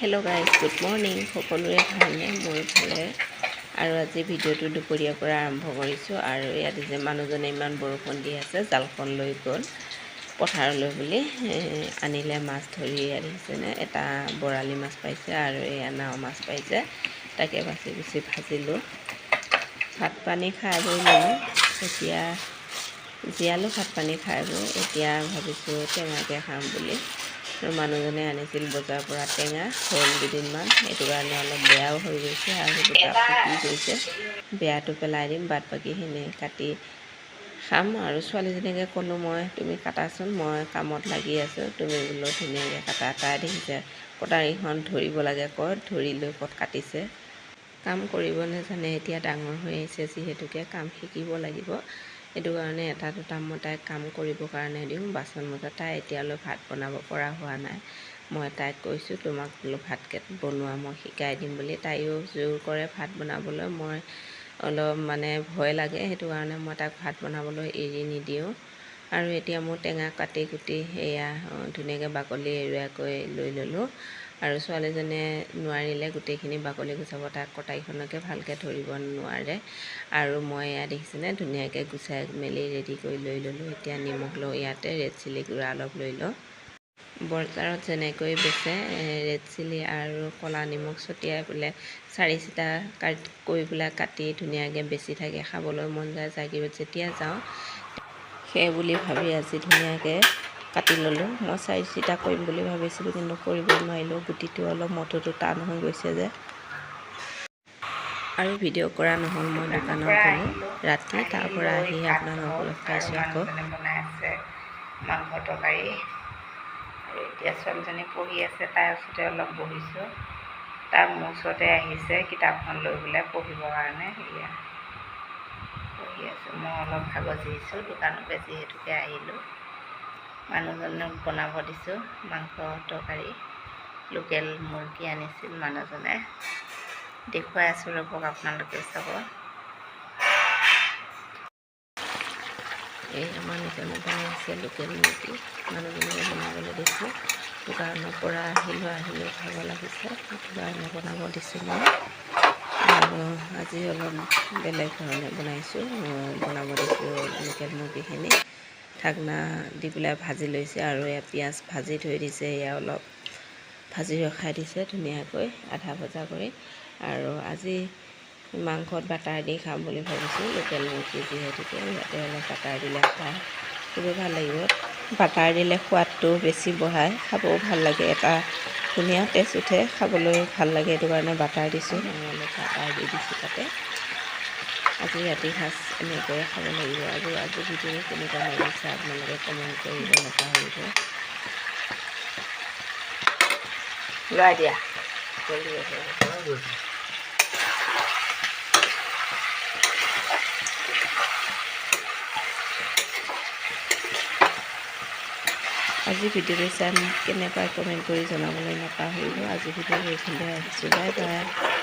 Hello' guys, good morning. সকলোৰে ভালনে? মোৰ ভালে। আৰু আজি ভিডিঅ'টো দুপৰীয়াৰ পৰা আৰম্ভ কৰিছোঁ। আৰু ইয়াতে যে মানুহজনে ইমান বৰষুণ দি আছে, জালখন লৈ গ'ল পথাৰলৈ বুলি আনিলে মাছ ধৰি আনিছেনে। এটা বৰালি মাছ পাইছে আৰু এয়া নাও মাছ পাইছে, তাকে বাচি গুচি ভাজিলোঁ। ভাত পানী খাই বৈ ল'লোঁ। এতিয়া জীয়ালোঁ ভাত পানী খাই বৈ। এতিয়া ভাবিছোঁ টেঙাকৈ খাম বুলি। আৰু মানুহজনে আনিছিল বজাৰৰ পৰা টেঙা, হ'ল দুদিনমান, সেইটো কাৰণে অলপ বেয়াও হৈ গৈছে। আৰু দুটা পকি গৈছে, বেয়াটো পেলাই দিম, বাদ বাকীখিনি কাটি খাম। আৰু ছোৱালীজনীকে ক'লোঁ মই, তুমি কাটাচোন, মই কামত লাগি আছোঁ, তুমি বোলো ধুনীয়াকৈ কাটা। তাই দেখিছে কটাৰীখন ধৰিব লাগে, ক'ত ধৰি লৈ ক'ত কাটিছে। কাম কৰিব নাজানে, এতিয়া ডাঙৰ হৈ আহিছে যিহেতুকে কাম শিকিব লাগিব। সেইটো কাৰণে এটা দুটা মই তাইক কাম কৰিবৰ কাৰণে দিওঁ। বাচন মজা, তাই এতিয়ালৈ ভাত বনাব পৰা হোৱা নাই। মই তাইক কৈছোঁ তোমাক বোলো ভাতকেইটা বনোৱা মই শিকাই দিম বুলি। তাইও জোৰ কৰে ভাত বনাবলৈ। মই অলপ ভয় লাগে, সেইটো কাৰণে মই তাক ভাত বনাবলৈ এৰি নিদিওঁ। আৰু এতিয়া মোৰ টেঙা কাটি কুটি সেয়া ধুনীয়াকৈ বাকলি এৰুৱাকৈ লৈ ল'লোঁ। আৰু ছোৱালীজনীয়ে নোৱাৰিলে গোটেইখিনি বাকলি গুচাব, তাক কটাৰীখনকে ভালকৈ ধৰিব নোৱাৰে। আৰু মই এয়া দেখিছেনে ধুনীয়াকৈ গুচাই মেলি ৰেডি কৰি লৈ ল'লোঁ। এতিয়া নিমখ লওঁ, ইয়াতে ৰেড চিলি গুড়া অলপ লৈ লওঁ। বজাৰত যেনেকৈ বেচে ৰেড চিলি আৰু ক'লা নিমখ ছটিয়াই পেলাই 4 চিটা কৰি পেলাই কাটি ধুনীয়াকৈ বেচি থাকে, খাবলৈ মন যায়। জাগিৰোড যেতিয়া যাওঁ সেই বুলি ভাবি আজি ধুনীয়াকৈ কাটি ল'লোঁ। মই 4 চিটা কৰিম বুলি ভাবিছিলোঁ, কিন্তু কৰিব নোৱাৰিলোঁ, গুটিটো অলপ মটৰটো টান হৈ গৈছে যে। আৰু ভিডিঅ' কৰা নহ'ল। মই দোকানত গ'লোঁ ৰাতি, তাৰ পৰা আহি আপোনালোকক লগ পাইছোঁ আকৌ। বনাই আছে মাংস তৰকাৰী। আৰু এতিয়া ছোৱালীজনী পঢ়ি আছে, তাইৰ ওচৰতে অলপ বহিছোঁ। তাই মোৰ ওচৰতে আহিছে কিতাপখন লৈ পেলাই পঢ়িবৰ কাৰণে। সেয়া পঢ়ি আছোঁ, মই অলপ ভাগজি দিছোঁ, দোকানতে যিহেতুকে আহিলোঁ। মানুহজনক বনাব দিছোঁ মাংস তৰকাৰী। লোকেল মুৰ্গী আনিছিল মানুহজনে, দেখুৱাই আছোঁ ৰ'বক, আপোনালোকে চাব। এই মানুহজনে বনাই আছে লোকেল মুৰ্গী, মানুহজনকে বনাবলৈ দিছোঁ। দোকানৰ পৰা আহিলোঁ ভাগৰ লাগিছে, সেইটো কাৰণে বনাব দিছোঁ মই। আৰু আজি অলপ বেলেগ ধৰণে বনাইছোঁ। বনাব দিছোঁ লোকেল মুৰ্গীখিনি ঢাকনা দি পেলাই ভাজি লৈছে। আৰু এয়া পিঁয়াজ ভাজি থৈ দিছে, এয়া অলপ ভাজি ৰখাই দিছে ধুনীয়াকৈ আধা ভজা কৰি। আৰু আজি মাংসত বাটাৰ দি খাম বুলি ভাবিছোঁ, লোকেল মুৰ্গী যিহেতুকে। ইয়াতে অলপ বাটাৰ দিলে খাই খুবেই ভাল লাগিব। বাটাৰ দিলে সোৱাদটো বেছি বঢ়ায়, খাবও ভাল লাগে, এটা ধুনীয়া টেষ্ট উঠে, খাবলৈ ভাল লাগে। সেইটো কাৰণে বাটাৰ দিছোঁ, মই অলপ বাটাৰ দি দিছোঁ তাতে। আজি ৰাতি সাঁজ এনেকৈয়ে খাব লাগিব। আৰু আজি ভিডিঅ' কেনেকুৱা লাগিছে আপোনালোকে কমেণ্ট কৰিব নাপাহৰিব। লোৱা দিয়া। আজি ভিডিঅ'টো চাই কেনেকুৱা কমেণ্ট কৰি জনাবলৈ নাপাহৰিব। আজি ভিডিঅ'টো এইখিনিতে আহিছোঁ, বাই বাই।